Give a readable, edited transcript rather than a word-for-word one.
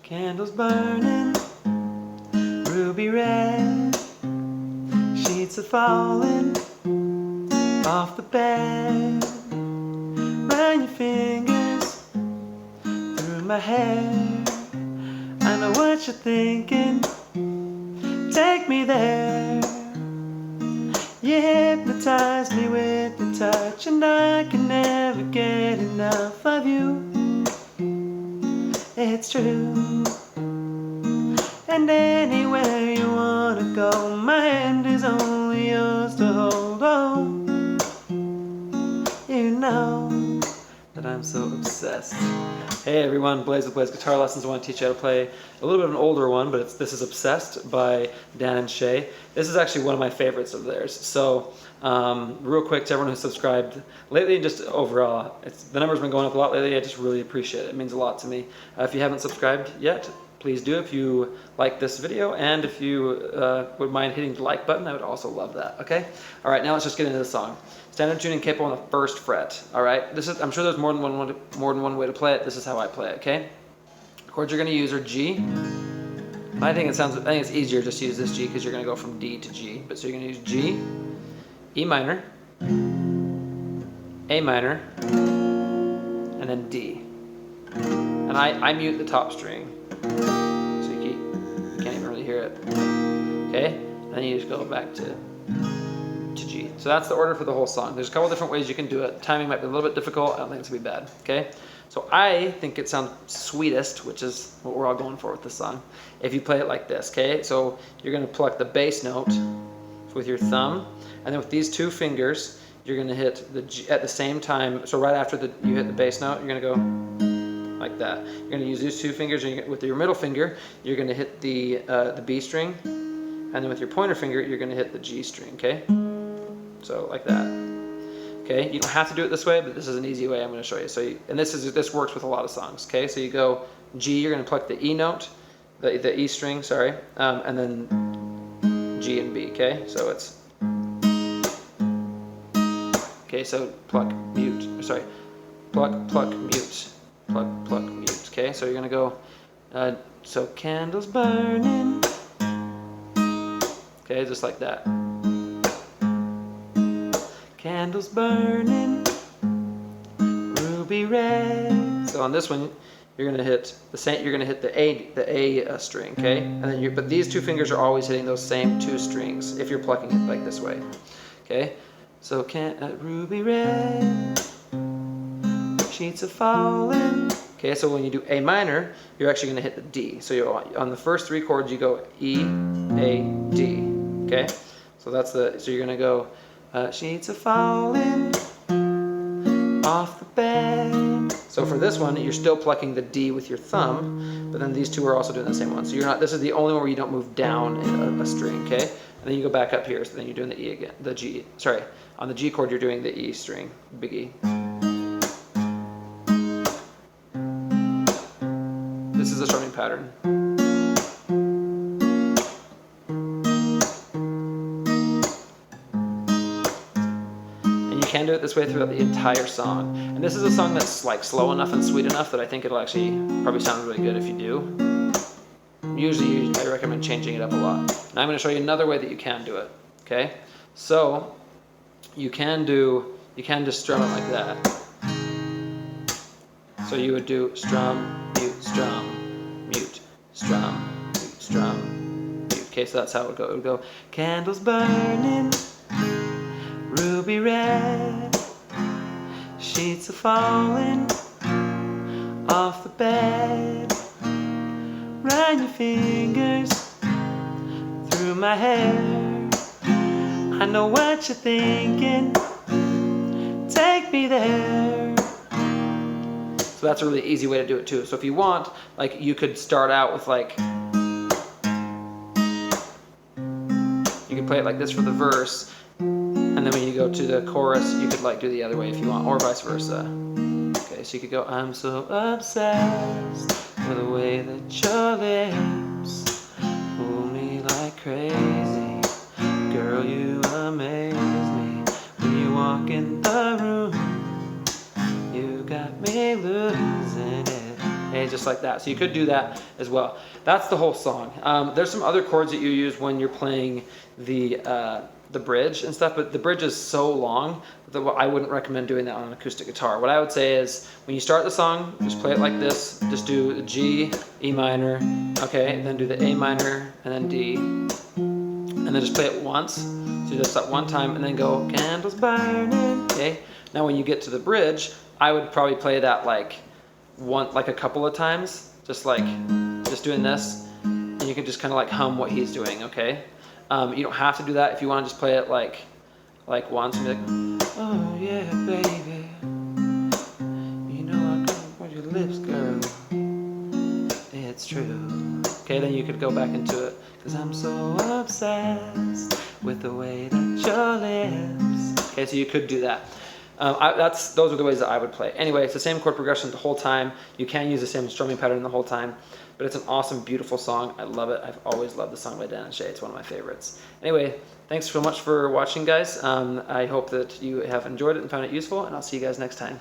Candles burning, ruby red, sheets are falling off the bed. Run your fingers through my hair. I know what you're thinking, take me there. You hypnotize me with your touch, and I can never get enough of you. It's true. And anywhere you wanna go, my hand is only yours to hold. Oh, you know that I'm so obsessed. Hey everyone, Blaze with Blaze Guitar Lessons. I want to teach you how to play a little bit of an older one, but this is Obsessed by Dan Shay. This is actually one of my favorites of theirs. So, real quick to everyone who's subscribed lately and just overall, the number's been going up a lot lately. I just really appreciate it. It means a lot to me. If you haven't subscribed yet, please do if you like this video, and if you would mind hitting the like button, I would also love that, okay? All right, now let's just get into the song. Standard tuning capo on the first fret, all right? I'm sure there's more than one way to play it. This is how I play it, okay? The chords you're gonna use are G. I think it's easier just to use this G because you're gonna go from D to G. But so you're gonna use G, E minor, A minor, and then D. And I mute the top string, so you can't even really hear it. Okay? Then you just go back to G. So that's the order for the whole song. There's a couple different ways you can do it. Timing might be a little bit difficult. I don't think it's gonna be bad. Okay? So I think it sounds sweetest, which is what we're all going for with this song, if you play it like this. Okay? So you're gonna pluck the bass note with your thumb, and then with these two fingers, you're gonna hit the G at the same time. So right after you hit the bass note, you're gonna go like that. You're going to use these two fingers, and with your middle finger, you're going to hit the B string, and then with your pointer finger, you're going to hit the G string, okay? So like that. Okay, you don't have to do it this way, but this is an easy way I'm going to show you. So this works with a lot of songs, okay? So you go G, you're going to pluck the E note, the E string, sorry, and then G and B, okay? So it's, okay, so pluck, mute, sorry, pluck, mute. Pluck, pluck, mute. Okay, so you're gonna go, so candles burning. Okay, just like that. Candles burning, ruby red. So on this one, you're gonna hit the same. You're gonna hit the A string. Okay, and then but these two fingers are always hitting those same two strings if you're plucking it like this way. Okay, so ruby red. Sheets are falling. Okay, so when you do A minor, you're actually going to hit the D. So on the first three chords, you go E, A, D. Okay, so so you're going to go sheets are falling off the bed. So for this one, you're still plucking the D with your thumb, but then these two are also doing the same one. So this is the only one where you don't move down a string. Okay, and then you go back up here. So then you're doing the E again, the G. Sorry, on the G chord, you're doing the E string, big E. This is a strumming pattern. And you can do it this way throughout the entire song. And this is a song that's like slow enough and sweet enough that I think it'll actually probably sound really good if you do. Usually I recommend changing it up a lot. Now I'm going to show you another way that you can do it. Okay? So you can just strum it like that. So you would do strum, mute, strum, mute, strum, mute, strum, mute. Okay, so that's how it would go. It would go, candles burning, ruby red, sheets are falling off the bed. Run your fingers through my hair. I know what you're thinking, take me there. So that's a really easy way to do it too. So if you want, like, you could start out with like, you could play it like this for the verse, and then when you go to the chorus, you could like do the other way if you want, or vice versa. Okay, so you could go, I'm so obsessed with the way that your lips pull me like crazy. Girl, you amaze me when you walk in the room. You got me losing it. okay, just like that. So you could do that as well. That's the whole song. There's some other chords that you use when you're playing the bridge and stuff, but the bridge is so long that I wouldn't recommend doing that on an acoustic guitar. What I would say is when you start the song, just play it like this. Just do G, E minor, okay, then do the A minor, and then D, and then just play it once. So just that one time, and then go candles burning, okay? Now when you get to the bridge, I would probably play that like a couple of times, just doing this, and you can just kind of like hum what he's doing, okay? You don't have to do that. If you want to just play it like once and be like, oh yeah, baby, you know I come for your lips, girl. It's true. Okay, then you could go back into it. Cause I'm so obsessed with the way that your lips. Okay, so you could do that. Those are the ways that I would play. Anyway, it's the same chord progression the whole time. You can use the same strumming pattern the whole time, but it's an awesome, beautiful song. I love it. I've always loved the song by Dan Shay. It's one of my favorites. Anyway, thanks so much for watching, guys. I hope that you have enjoyed it and found it useful, and I'll see you guys next time.